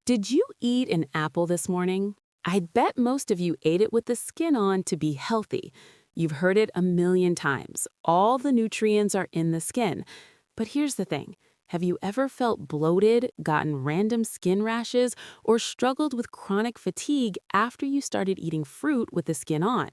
Did you eat an apple this morning? I'd bet most of you ate it with the skin on to be healthy. You've heard it a million times. All the nutrients are in the skin. But here's the thing. Have you ever felt bloated, gotten random skin rashes, or struggled with chronic fatigue after you started eating fruit with the skin on?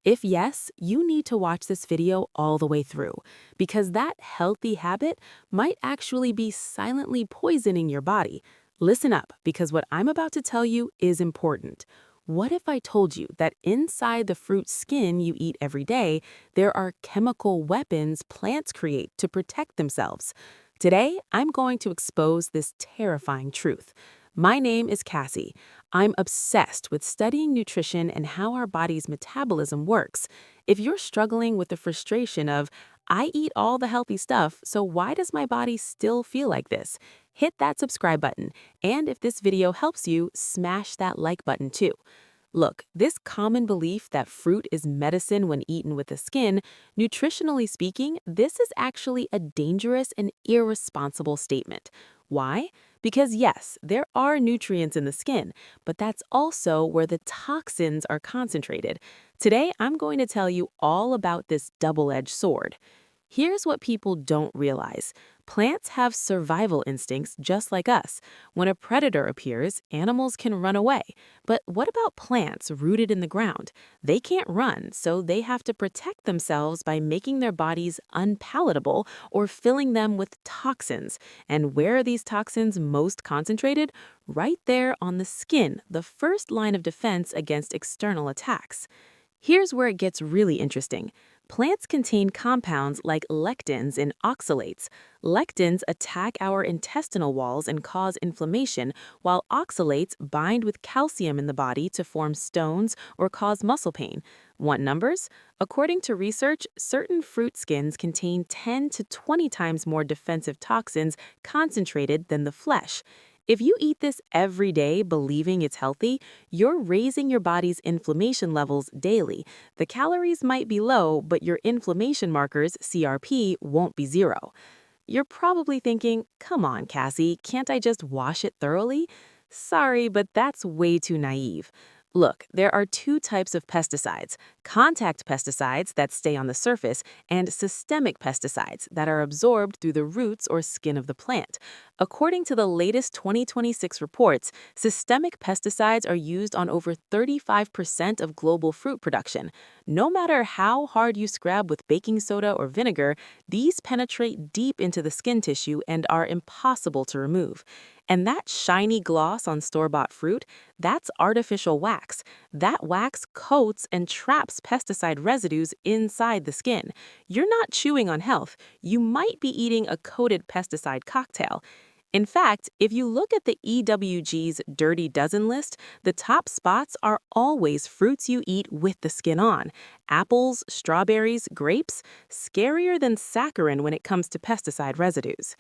If yes, you need to watch this video all the way through, because that healthy habit might actually be silently poisoning your body. Listen up, because what I'm about to tell you is important. What if I told you that inside the fruit skin you eat every day, there are chemical weapons plants create to protect themselves? Today, I'm going to expose this terrifying truth. My name is Cassie. I'm obsessed with studying nutrition and how our body's metabolism works. If you're struggling with the frustration of, I eat all the healthy stuff, so why does my body still feel like this? Hit that subscribe button, and if this video helps you, smash that like button too. Look, this common belief that fruit is medicine when eaten with the skin, nutritionally speaking, this is actually a dangerous and irresponsible statement. Why? Because yes, there are nutrients in the skin, but that's also where the toxins are concentrated. Today, I'm going to tell you all about this double-edged sword. Here's what people don't realize. Plants have survival instincts just like us. When a predator appears, animals can run away. But what about plants rooted in the ground? They can't run, so they have to protect themselves by making their bodies unpalatable or filling them with toxins. And where are these toxins most concentrated? Right there on the skin, the first line of defense against external attacks. Here's where it gets really interesting. Plants contain compounds like lectins and oxalates. Lectins attack our intestinal walls and cause inflammation, while oxalates bind with calcium in the body to form stones or cause muscle pain. Want numbers? According to research, certain fruit skins contain 10 to 20 times more defensive toxins concentrated than the flesh. If you eat this every day believing it's healthy, you're raising your body's inflammation levels daily. The calories might be low, but your inflammation markers, CRP, won't be zero. You're probably thinking, come on, Cassie, can't I just wash it thoroughly? Sorry, but that's way too naive. Look, there are two types of pesticides: contact pesticides that stay on the surface and systemic pesticides that are absorbed through the roots or skin of the plant. According to the latest 2026 reports, systemic pesticides are used on over 35% of global fruit production. No matter how hard you scrub with baking soda or vinegar, these penetrate deep into the skin tissue and are impossible to remove. And that shiny gloss on store-bought fruit, that's artificial wax. That wax coats and traps pesticide residues inside the skin. You're not chewing on health. You might be eating a coated pesticide cocktail. In fact, if you look at the EWG's Dirty Dozen list, the top spots are always fruits you eat with the skin on. Apples, strawberries, grapes, scarier than saccharin when it comes to pesticide residues.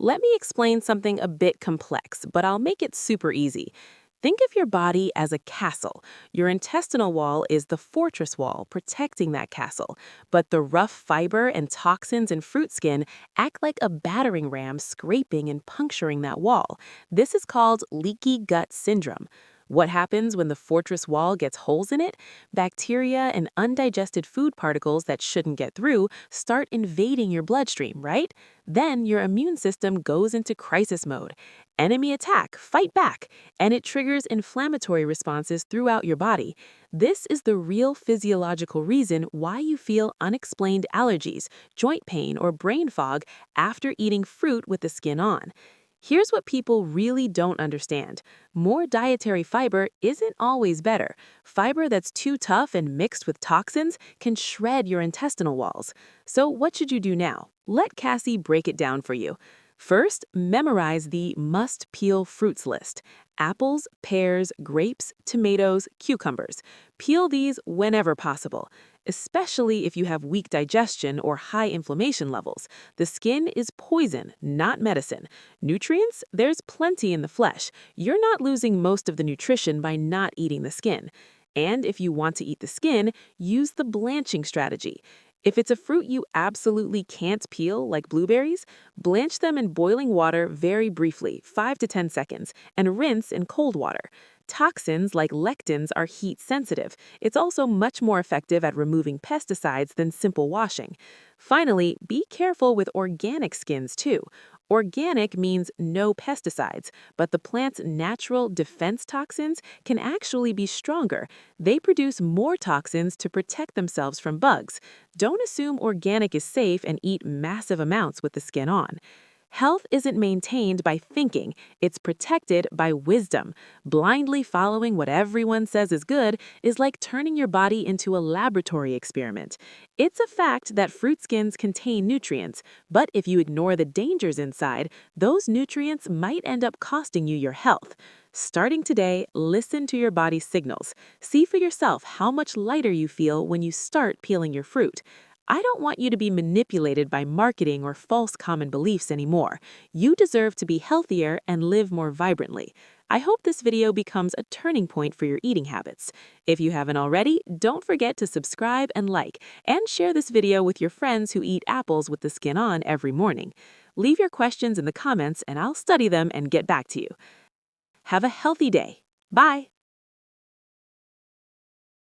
Let me explain something a bit complex, but I'll make it super easy. Think of your body as a castle. Your intestinal wall is the fortress wall protecting that castle, but the rough fiber and toxins in fruit skin act like a battering ram scraping and puncturing that wall. This is called leaky gut syndrome. What happens when the fortress wall gets holes in it? Bacteria and undigested food particles that shouldn't get through start invading your bloodstream, right? Then your immune system goes into crisis mode. Enemy attack, fight back, and it triggers inflammatory responses throughout your body. This is the real physiological reason why you feel unexplained allergies, joint pain, or brain fog after eating fruit with the skin on. Here's what people really don't understand. More dietary fiber isn't always better. Fiber that's too tough and mixed with toxins can shred your intestinal walls. So what should you do now? Let Cassie break it down for you. First, memorize the must-peel fruits list: apples, pears, grapes, tomatoes, cucumbers. Peel these whenever possible, especially if you have weak digestion or high inflammation levels. The skin is poison, not medicine. Nutrients? There's plenty in the flesh. You're not losing most of the nutrition by not eating the skin. And if you want to eat the skin, use the blanching strategy. If it's a fruit you absolutely can't peel, like blueberries, blanch them in boiling water very briefly, 5 to 10 seconds, and rinse in cold water. Toxins like lectins are heat sensitive. It's also much more effective at removing pesticides than simple washing. Finally, be careful with organic skins too. Organic means no pesticides, but the plant's natural defense toxins can actually be stronger. They produce more toxins to protect themselves from bugs. Don't assume organic is safe and eat massive amounts with the skin on. Health isn't maintained by thinking, it's protected by wisdom. Blindly following what everyone says is good is like turning your body into a laboratory experiment. It's a fact that fruit skins contain nutrients, but if you ignore the dangers inside, those nutrients might end up costing you your health. Starting today, listen to your body's signals. See for yourself how much lighter you feel when you start peeling your fruit. I don't want you to be manipulated by marketing or false common beliefs anymore. You deserve to be healthier and live more vibrantly. I hope this video becomes a turning point for your eating habits. If you haven't already, don't forget to subscribe and like, and share this video with your friends who eat apples with the skin on every morning. Leave your questions in the comments and I'll study them and get back to you. Have a healthy day. Bye!